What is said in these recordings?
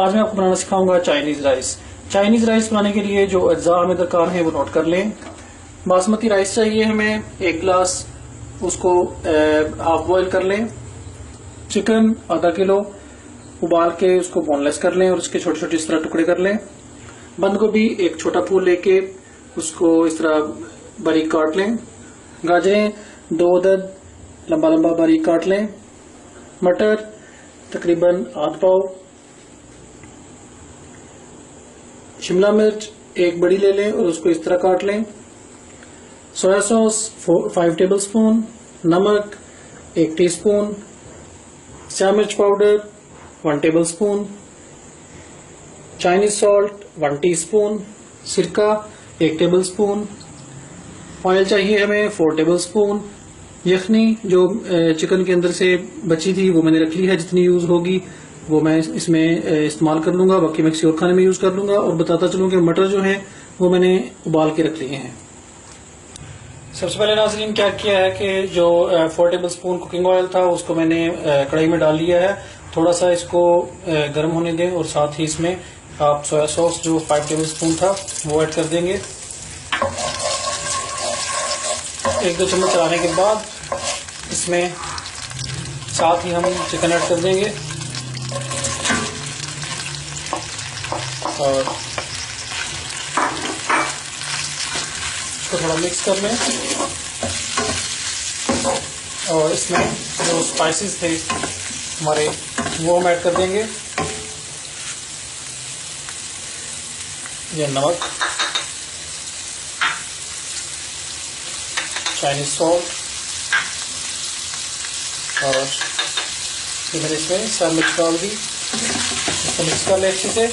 आज मैं आपको बनाना सिखाऊंगा चाइनीज राइस। चाइनीज राइस बनाने के लिए जो अज्जा हमें दरकार है वो नोट कर लें। बासमती राइस चाहिए हमें 1 गिलास, उसको हाफ बॉईल कर लें। चिकन आधा किलो उबाल के उसको बोनलेस कर लें और उसके छोटे छोटे इस तरह टुकड़े कर लें। बंद गोभी एक छोटा फूल लेके उसको इस तरह बारीक काट लें। गाजरें 2 अदद लंबा लंबा बारीक काट लें। मटर तकरीबन आध पाव। शिमला मिर्च एक बड़ी ले लें और उसको इस तरह काट लें। सोया सॉस 5 टेबल स्पून, नमक 1 टीस्पून, श्याम मिर्च powder 1 table spoon, Chinese salt 1 teaspoon, सिरका 1 टेबल स्पून, ऑयल चाहिए हमें 4 टेबल स्पून। यखनी जो चिकन के अंदर से बची थी वो मैंने रख ली है, जितनी यूज होगी वो मैं इसमें इस्तेमाल कर लूंगा, बाकी मैं किसी और खाने में यूज कर लूंगा। और बताता चलूं कि मटर जो है वो मैंने उबाल के रख लिए हैं। सबसे पहले नाज़रीन क्या किया है कि जो 4 टेबल स्पून कुकिंग ऑयल था उसको मैंने कढ़ाई में डाल लिया है। थोड़ा सा इसको गर्म होने दें और साथ ही इसमें आप सोया सॉस जो 5 टेबल स्पून था वो ऐड कर देंगे। 1-2 चम्मच चलाने के बाद इसमें साथ ही हम चिकन ऐड कर देंगे और इसको थोड़ा मिक्स कर लें। और इसमें जो स्पाइसेस थे हमारे वो हम ऐड कर देंगे। ये नमक, चाइनीज सॉल्ट और फिर मैंने इसमें श्याम मिर्च डाल दी। इसको मिक्स कर ले अच्छे से।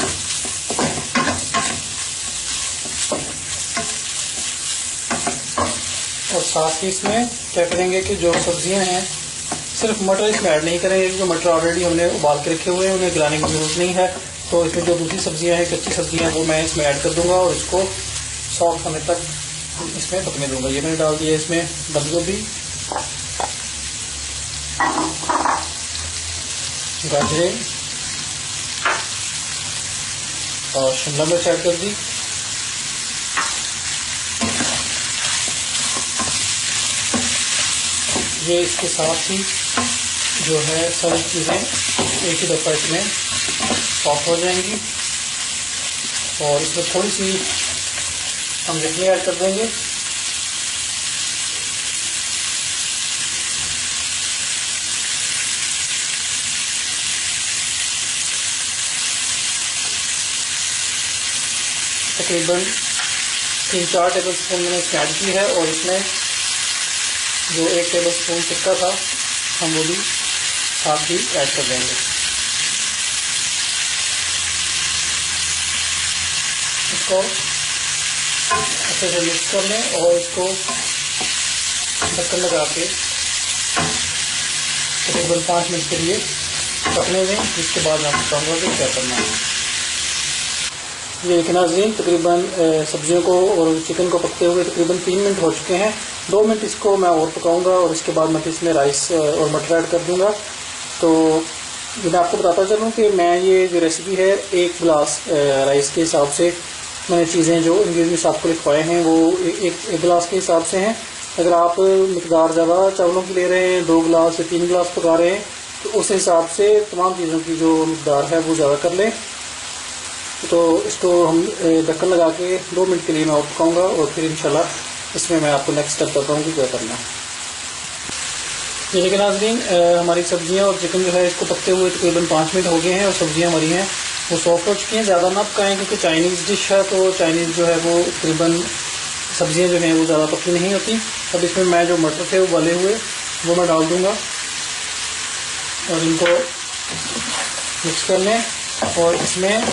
और साथ ही इसमें क्या करेंगे कि जो सब्जियां हैं सिर्फ मटर इसमें ऐड नहीं करेंगे, क्योंकि मटर ऑलरेडी हमने उबाल के रखे हुए हैं, उन्हें गिराने की जरूरत नहीं है। तो इसमें जो दूसरी सब्जियां हैं, कच्ची सब्जियां, वो मैं इसमें ऐड कर दूंगा और इसको सॉफ्ट होने तक इसमें पकने दूंगा। ये मैंने डाल दिया इसमें बंद गोभी, गाजरें और शिमला मिर्च ऐड कर दी। ये इसके साथ ही जो है सारी चीज़ें एक ही दफ़ा इसमें सॉफ्ट हो जाएंगी। और इसमें थोड़ी सी हम यखनी ऐड कर देंगे। तकरीबन 3-4 टेबल स्पून मैंने इसमें ऐड की है और इसमें जो 1 टेबल स्पून सिरका था हम वो भी साथ ही ऐड कर देंगे। इसको अच्छे से मिक्स कर लें और इसको ढक्कन लगा के तकरीबन 5 मिनट के लिए पकने दें, जिसके बाद मैं आपको बताऊंगा कि क्या करना है। ये देखिए नाज़रीन, तकरीबन सब्जियों को और चिकन को पकते हुए तकरीबन 3 मिनट हो चुके हैं। 2 मिनट इसको मैं और पकाऊंगा और इसके बाद मैं इसमें राइस और मटर ऐड कर दूंगा। तो मैं आपको बताता चलूँ कि मैं ये जो रेसिपी है 1 गिलास राइस के हिसाब से मैंने चीज़ें जो इंग्रेडिएंट्स आपको लिखवाए हैं वो एक गिलास के हिसाब से हैं। अगर आप मिकदार ज़्यादा चावलों की ले रहे हैं, 2 गिलास या 3 गिलास पका रहे हैं, तो उस हिसाब से तमाम चीज़ों की जो मिकदार है वो ज़्यादा कर लें। तो इसको हम ढक्कन लगा के 2 मिनट के लिए मैं और पकाऊंगा और फिर इंशाल्लाह इसमें मैं आपको नेक्स्ट स्टेप बताऊँ कि क्या करना है। ये देखिए नाज़रीन, हमारी सब्जियां और चिकन जो है इसको पकते हुए तकरीबन 5 मिनट हो गए हैं और सब्जियां हमारी हैं वो सॉफ्ट हो चुकी हैं। ज़्यादा ना पकाएं क्योंकि चाइनीज़ डिश है, तो चाइनीज़ जो है वो तकरीबन सब्जियां जो हैं वो ज़्यादा पकी नहीं होती। अब इसमें मैं जो मटर थे उबाले हुए वो मैं डाल दूँगा और इनको मिक्स कर लें। और इसमें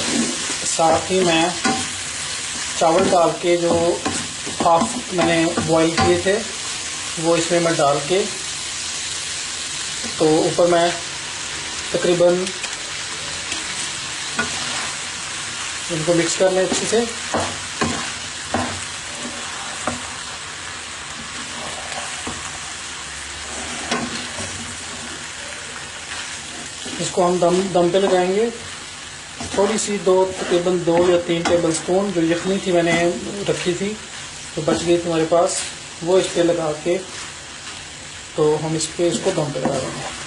साथ ही मैं चावल डाल के जो हाफ मैंने बॉईल किए थे वो इसमें मैं डाल के तो ऊपर मैं तकरीबन इनको मिक्स कर लें अच्छे से। इसको हम दम पे लगाएंगे थोड़ी सी तकरीबन 2 या 3 टेबल स्पून जो यखनी थी मैंने रखी थी तो बच गई तुम्हारे पास, वो इस पे लगा के तो हम इस पे इसको दम पे लगा देंगे।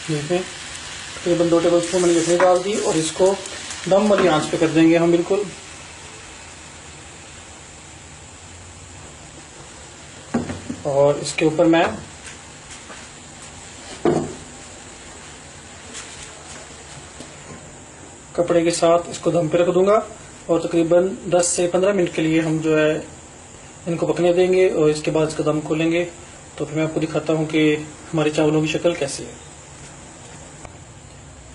देखें तकरीबन 2 टेबल स्पून मैंने यखनी डाल दी और इसको दम वाली आंच पे कर देंगे हम बिल्कुल। और इसके ऊपर मैं कपड़े के साथ इसको दम पे रख दूंगा और तकरीबन 10 से 15 मिनट के लिए हम जो है इनको पकने देंगे और इसके बाद इसका दम खोलेंगे तो फिर मैं आपको दिखाता हूँ कि हमारे चावलों की शक्ल कैसी है।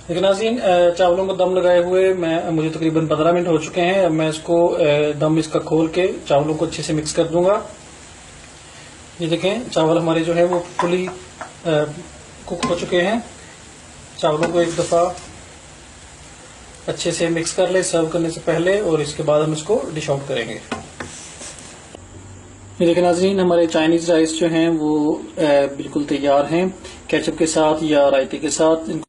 लेकिन नाज़रीन चावलों को दम लगाए हुए मुझे तकरीबन 15 मिनट हो चुके हैं। अब मैं इसको दम इसका खोल के चावलों को अच्छे से मिक्स कर दूंगा। ये देखें चावल हमारे जो है वो फुली कुक हो चुके हैं। चावलों को एक दफ़ा अच्छे से मिक्स कर ले सर्व करने से पहले और इसके बाद हम इसको डिश आउट करेंगे। ये देखें नाज़रीन हमारे चाइनीज़ राइस जो हैं वो बिल्कुल तैयार हैं। केचप के साथ या रायते के साथ इनको